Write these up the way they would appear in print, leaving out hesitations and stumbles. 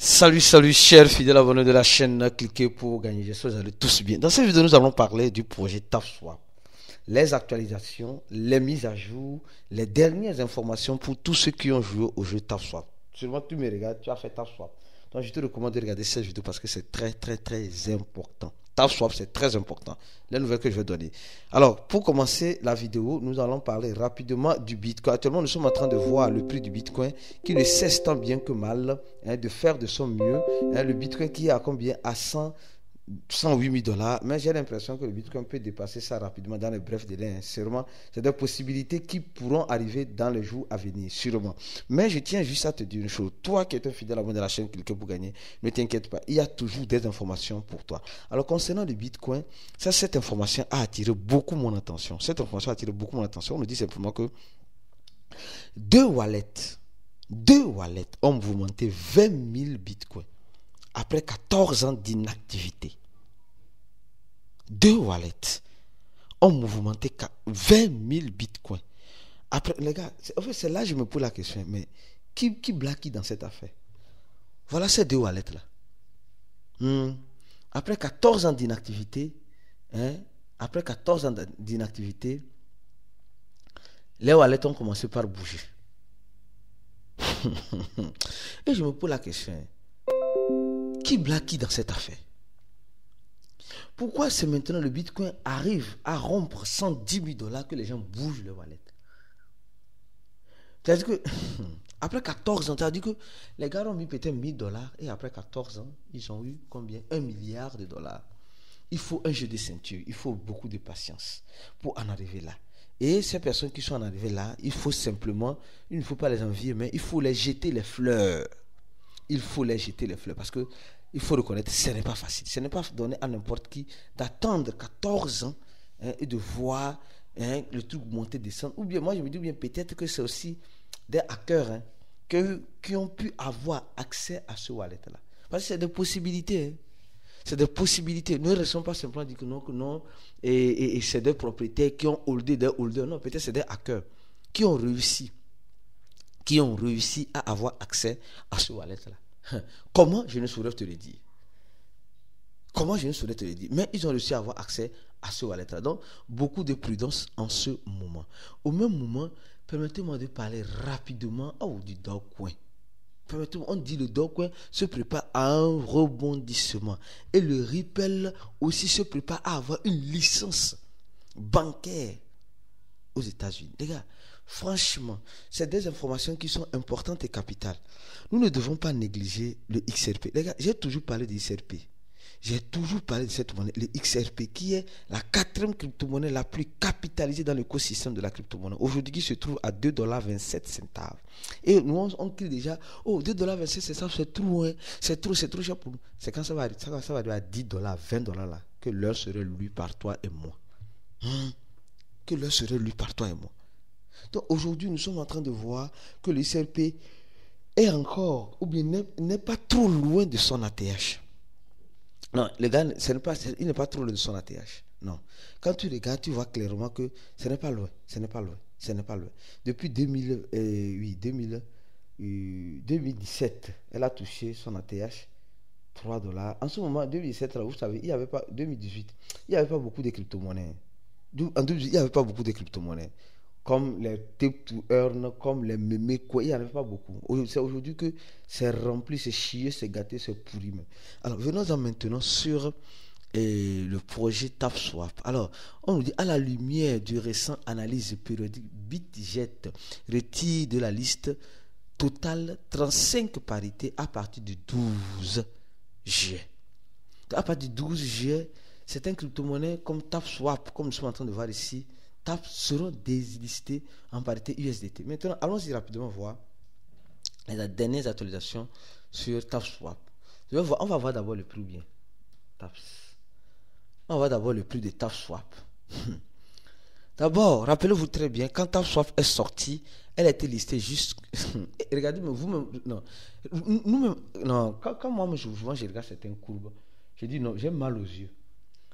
Salut, salut, chers fidèles abonnés de la chaîne, cliquez pour gagner. J'espère que vous allez tous bien. Dans cette vidéo, nous allons parler du projet TapSwap. Les actualisations, les mises à jour, les dernières informations pour tous ceux qui ont joué au jeu TapSwap. Seulement, tu me regardes, tu as fait TapSwap. Donc, je te recommande de regarder cette vidéo parce que c'est très, très, très important. TapSwap, c'est très important. Les nouvelles que je vais donner. Alors, pour commencer la vidéo, nous allons parler rapidement du Bitcoin. Actuellement, nous sommes en train de voir le prix du Bitcoin qui ne cesse tant bien que mal de faire de son mieux. Le Bitcoin qui est à combien? À 108 000 $. Mais j'ai l'impression que le Bitcoin peut dépasser ça rapidement dans les brefs délais. Sûrement, c'est des possibilités qui pourront arriver dans les jours à venir. Sûrement. Mais je tiens juste à te dire une chose. Toi qui es un fidèle abonné de la chaîne Cliquez pour gagner, ne t'inquiète pas. Il y a toujours des informations pour toi. Alors, concernant le Bitcoin, cette information a attiré beaucoup mon attention. Cette information a attiré beaucoup mon attention. On nous dit simplement que deux wallets ont mouvementé 20 000 Bitcoins après 14 ans d'inactivité. Deux wallets ont mouvementé 20 000 Bitcoins. Après, les gars, en fait, c'est là que je me pose la question, mais qui blague qui dans cette affaire? Voilà ces deux wallets-là. Après 14 ans d'inactivité, après 14 ans d'inactivité, les wallets ont commencé par bouger. Et je me pose la question, qui blague qui dans cette affaire? Pourquoi c'est maintenant le Bitcoin arrive à rompre 110 000 $ que les gens bougent le wallet? C'est-à-dire que, après 14 ans, c'est-à-dire que les gars ont mis peut-être 1 000 $ et après 14 ans, ils ont eu combien? 1 milliard de dollars. Il faut un jeu de ceinture, il faut beaucoup de patience pour en arriver là. Et ces personnes qui sont en arrivées là, il faut simplement, il ne faut pas les envier, mais il faut les jeter les fleurs. Il faut les jeter les fleurs parce que il faut reconnaître, ce n'est pas facile. Ce n'est pas donné à n'importe qui d'attendre 14 ans et de voir le truc monter, descendre. Ou bien, moi, je me dis bien peut-être que c'est aussi des hackers qui ont pu avoir accès à ce wallet-là. Parce que c'est des possibilités. C'est des possibilités. Ne restons pas simplement dire que non. Et c'est des propriétaires qui ont holdé des holders. Non, peut-être c'est des hackers qui ont réussi à avoir accès à ce wallet-là. Comment? Je ne saurais te le dire. Mais ils ont réussi à avoir accès à ce wallet-là. Donc, beaucoup de prudence en ce moment. Au même moment, permettez-moi de parler rapidement du Dogecoin. On dit le Dogecoin se prépare à un rebondissement. Et le Ripple aussi se prépare à avoir une licence bancaire aux États-Unis. Les gars, franchement, c'est des informations qui sont importantes et capitales. Nous ne devons pas négliger le XRP. Les gars, j'ai toujours parlé de XRP. J'ai toujours parlé de cette monnaie, le XRP, qui est la 4e crypto-monnaie la plus capitalisée dans l'écosystème de la crypto-monnaie. Aujourd'hui, qui se trouve à 2,27 $. Et nous, on crie déjà, 2,27 $, c'est trop, c'est trop cher pour nous. C'est quand ça va arriver à 10 $, 20 $ là, que l'heure serait lue par toi et moi. Que l'heure serait lue par toi et moi. Donc aujourd'hui, nous sommes en train de voir que le XRP est encore, ou bien n'est pas trop loin de son ATH. Non, les gars, il n'est pas trop loin de son ATH. Non. Quand tu regardes, tu vois clairement que ce n'est pas loin. Depuis 2017, elle a touché son ATH 3 $. En ce moment, 2017, là, vous savez, il n'y avait pas, 2018, il n'y avait pas beaucoup de crypto-monnaies. En 2018, il n'y avait pas beaucoup de crypto-monnaies. Comme les tip to earn, comme les mémés, quoi, il n'y en avait pas beaucoup. C'est aujourd'hui que c'est rempli, c'est chié, c'est gâté, c'est pourri. Alors, venons-en maintenant sur le projet TapSwap. Alors, on nous dit, à la lumière du récent analyse périodique, BitGet retire de la liste totale 35 parités à partir du 12 juillet. À partir du 12 juillet, certaines crypto-monnaies comme TapSwap, comme nous sommes en train de voir ici, seront délistés en parité USDT. Maintenant, allons-y rapidement voir les dernières actualisations sur TapSwap. On va voir d'abord le prix bien. On va voir d'abord le prix de TapSwap. D'abord, rappelez-vous très bien, quand TapSwap est sorti, elle a été listée juste... Regardez, vous-même... Non. Nous-mêmes... Non, quand moi, je regarde certaines courbes, je dis non, j'ai mal aux yeux.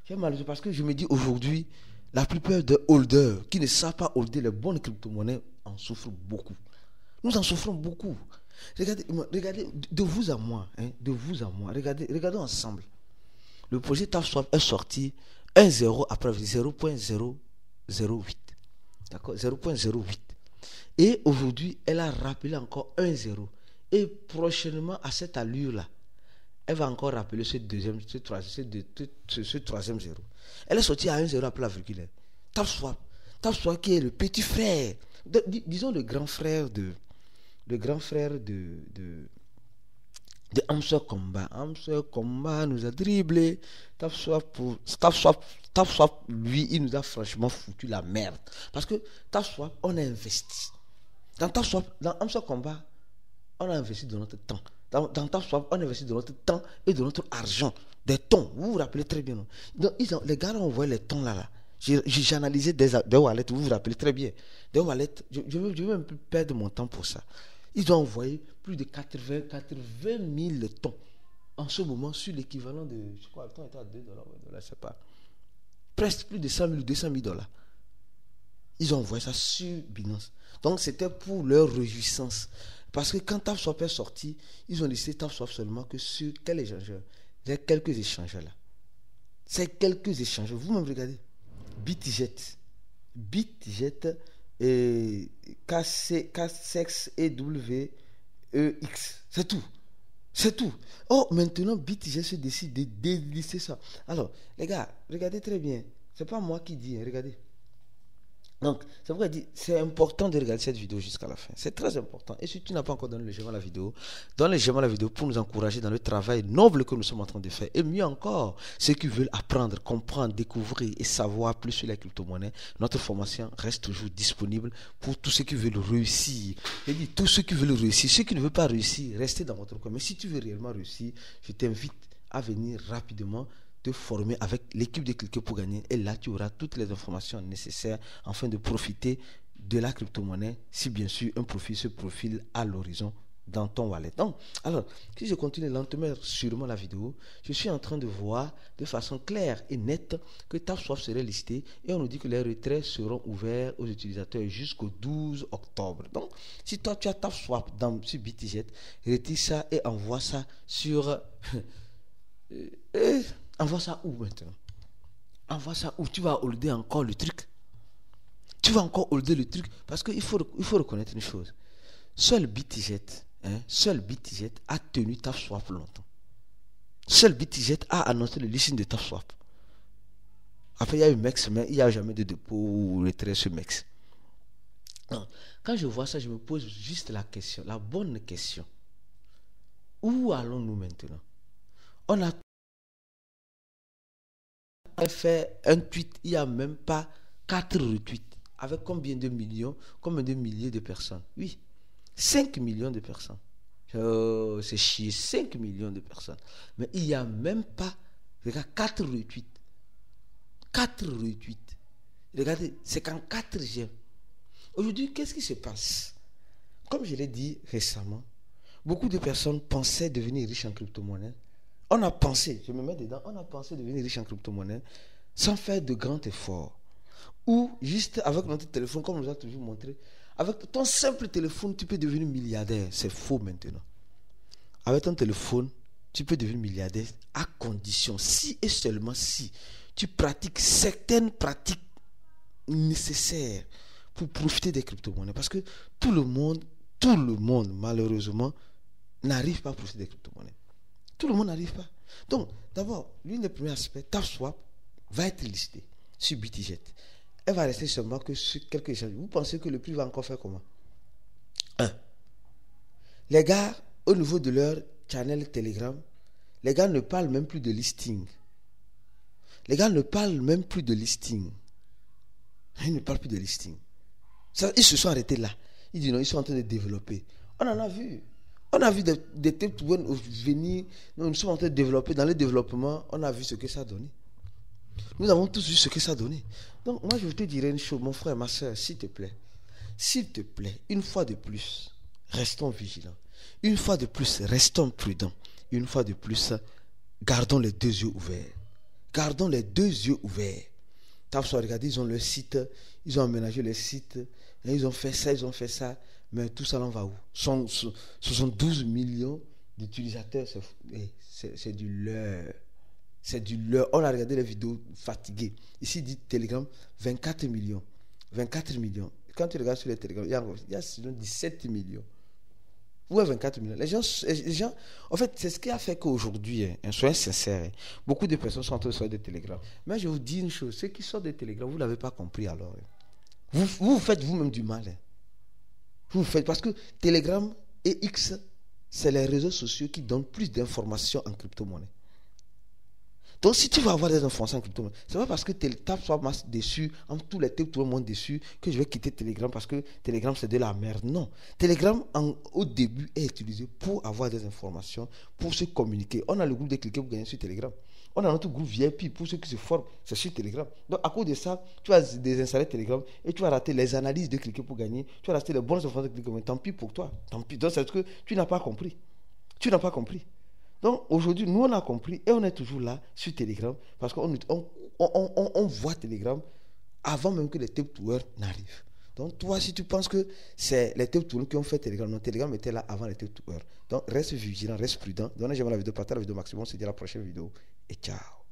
J'ai mal aux yeux parce que je me dis aujourd'hui, la plupart des holders qui ne savent pas holder les bonnes crypto-monnaies en souffrent beaucoup. Nous en souffrons beaucoup. Regardez, de vous à moi, hein, de vous à moi, regardons ensemble. Le projet TAFSWAP est sorti 1,0 après 0.008. D'accord, 0.08. Et aujourd'hui, elle a rappelé encore 1,0. Et prochainement, à cette allure-là, elle va encore rappeler ce troisième zéro. Elle est sortie à 1,0 après la virgule. TAFSWAP qui est le petit frère, disons le grand frère de Amsel Combat. Amsel Combat nous a dribblé. TAFSWAP, lui, il nous a franchement foutu la merde. Parce que TAFSWAP, on a investi. Dans TAFSWAP, dans Amsel Combat, on a investi de notre temps. Dans TAFSWAP, on a investi de notre temps et de notre argent. Des tons, vous vous rappelez très bien. Non? Donc, les gars ont envoyé les tons là. J'ai analysé des wallets, vous vous rappelez très bien. Des wallets, je veux un peu perdre mon temps pour ça. Ils ont envoyé plus de 80 000 tons en ce moment sur l'équivalent de, je crois, le temps était à $2, je ne sais pas. Presque plus de 100 000 ou 200 000 $. Ils ont envoyé ça sur Binance. Donc c'était pour leur réjouissance. Parce que quand TAFSWAP est sorti, ils ont laissé TAFSWAP seulement que sur quel échangeur? Les quelques échangeurs là. Ces quelques échangeurs, vous-même regardez. BitJet et KCX et WEX. C'est tout. Oh, maintenant, BitJet se décide de délister ça. Alors, les gars, regardez très bien. C'est pas moi qui dis, hein, regardez. Donc, c'est pourquoi je dis, c'est important de regarder cette vidéo jusqu'à la fin. C'est très important. Et si tu n'as pas encore donné le j'aime à la vidéo, donne le j'aime à la vidéo pour nous encourager dans le travail noble que nous sommes en train de faire. Et mieux encore, ceux qui veulent apprendre, comprendre, découvrir et savoir plus sur les crypto-monnaies, notre formation reste toujours disponible pour tous ceux qui veulent réussir. Je dis, tous ceux qui veulent réussir, ceux qui ne veulent pas réussir, restez dans votre coin. Mais si tu veux réellement réussir, je t'invite à venir rapidement te former avec l'équipe de Cliquer pour gagner. Et là, tu auras toutes les informations nécessaires afin de profiter de la crypto-monnaie, si bien sûr un profil se profile à l'horizon dans ton wallet. Donc, alors, si je continue lentement, sûrement la vidéo, je suis en train de voir de façon claire et nette que TAFSWAP serait listé et on nous dit que les retraits seront ouverts aux utilisateurs jusqu'au 12 octobre. Donc, si toi tu as TAFSWAP sur BitJet, retire ça et envoie ça sur... envoie ça où maintenant? Envoie ça où? Tu vas holder encore le truc? Tu vas encore holder le truc? Parce qu'il faut reconnaître une chose. Seul BitJet a tenu TAFSWAP longtemps. Seul BitJet a annoncé le listing de TAFSWAP. Après, il y a eu MEX, mais il n'y a jamais de dépôt ou retrait sur MEX. Quand je vois ça, je me pose juste la question, la bonne question. Où allons-nous maintenant? On a fait un tweet, il n'y a même pas 4 retweets. Avec combien de millions, combien de milliers de personnes? Oui, 5 millions de personnes. C'est chier, 5 millions de personnes. Mais il n'y a même pas, regarde, 4 retweets. 4 retweets. Regardez, c'est qu'en 4G. Aujourd'hui, qu'est-ce qui se passe? Comme je l'ai dit récemment, beaucoup de personnes pensaient devenir riches en crypto-monnaie. On a pensé, je me mets dedans, on a pensé devenir riche en crypto-monnaie sans faire de grands efforts. Ou juste avec notre téléphone, comme on nous a toujours montré, avec ton simple téléphone, tu peux devenir milliardaire. C'est faux maintenant. Avec ton téléphone, tu peux devenir milliardaire à condition, si et seulement si tu pratiques certaines pratiques nécessaires pour profiter des crypto-monnaies. Parce que tout le monde, malheureusement, n'arrive pas à profiter des crypto-monnaies. Tout le monde n'arrive pas. Donc, d'abord, l'un des premiers aspects, TAFSWAP va être listé sur BitJet. Elle va rester seulement que sur quelques échanges. Vous pensez que le prix va encore faire comment? 1. Les gars, au niveau de leur channel Telegram, les gars ne parlent même plus de listing. Les gars ne parlent même plus de listing. Ils ne parlent plus de listing. Ça, ils se sont arrêtés là. Ils disent non, ils sont en train de développer. On en a vu. On a vu des types venir. Nous sommes en train de développer. Dans le développement, on a vu ce que ça a donné. Nous avons tous vu ce que ça a donné. Donc, moi, je te dirais une chose, mon frère, ma soeur, s'il te plaît, une fois de plus, restons vigilants. Une fois de plus, restons prudents. Une fois de plus, gardons les 2 yeux ouverts. Gardons les 2 yeux ouverts. TAFSWAP, regardez, ils ont leur site, ils ont aménagé le site, ils ont fait ça, Mais tout ça, on va où? 72 millions d'utilisateurs, c'est du leurre. C'est du leurre. On a regardé les vidéos fatiguées. Ici, il dit Telegram, 24 millions. 24 millions. Quand tu regardes sur les Telegram, il y a sinon 17 millions. Où est 24 millions? Les gens, en fait, c'est ce qui a fait qu'aujourd'hui, soyez sincères, beaucoup de personnes sont en train de sortir de Telegram. Mais je vous dis une chose, ceux qui sortent de Telegram, vous ne l'avez pas compris alors. Vous faites vous-même du mal. Vous faites, parce que Telegram et X, c'est les réseaux sociaux qui donnent plus d'informations en crypto-monnaie. Donc, si tu vas avoir des informations en crypto-monnaie, c'est pas parce que TapSwap soit dessus, tout le monde dessus, que je vais quitter Telegram parce que Telegram c'est de la merde. Non. Telegram, au début, est utilisé pour avoir des informations, pour se communiquer. On a le groupe de cliquer pour gagner sur Telegram. On a notre groupe VIP pour ceux qui se forment, c'est sur Telegram. Donc, à cause de ça, tu vas désinstaller Telegram et tu vas rater les analyses de cliquer pour gagner. Tu vas rater les bonnes informations de cliquer. Mais tant pis pour toi. Tant pis. Donc, c'est parce que tu n'as pas compris. Tu n'as pas compris. Donc aujourd'hui, nous on a compris et on est toujours là sur Telegram parce qu'on voit Telegram avant même que les Tech2Earn n'arrivent. Donc toi, si tu penses que c'est les Tech2Earn qui ont fait Telegram, non, Telegram était là avant les Tech2Earn. Donc reste vigilant, reste prudent. Donc j'aime la vidéo, partage la vidéo maximum, on se dit à la prochaine vidéo et ciao.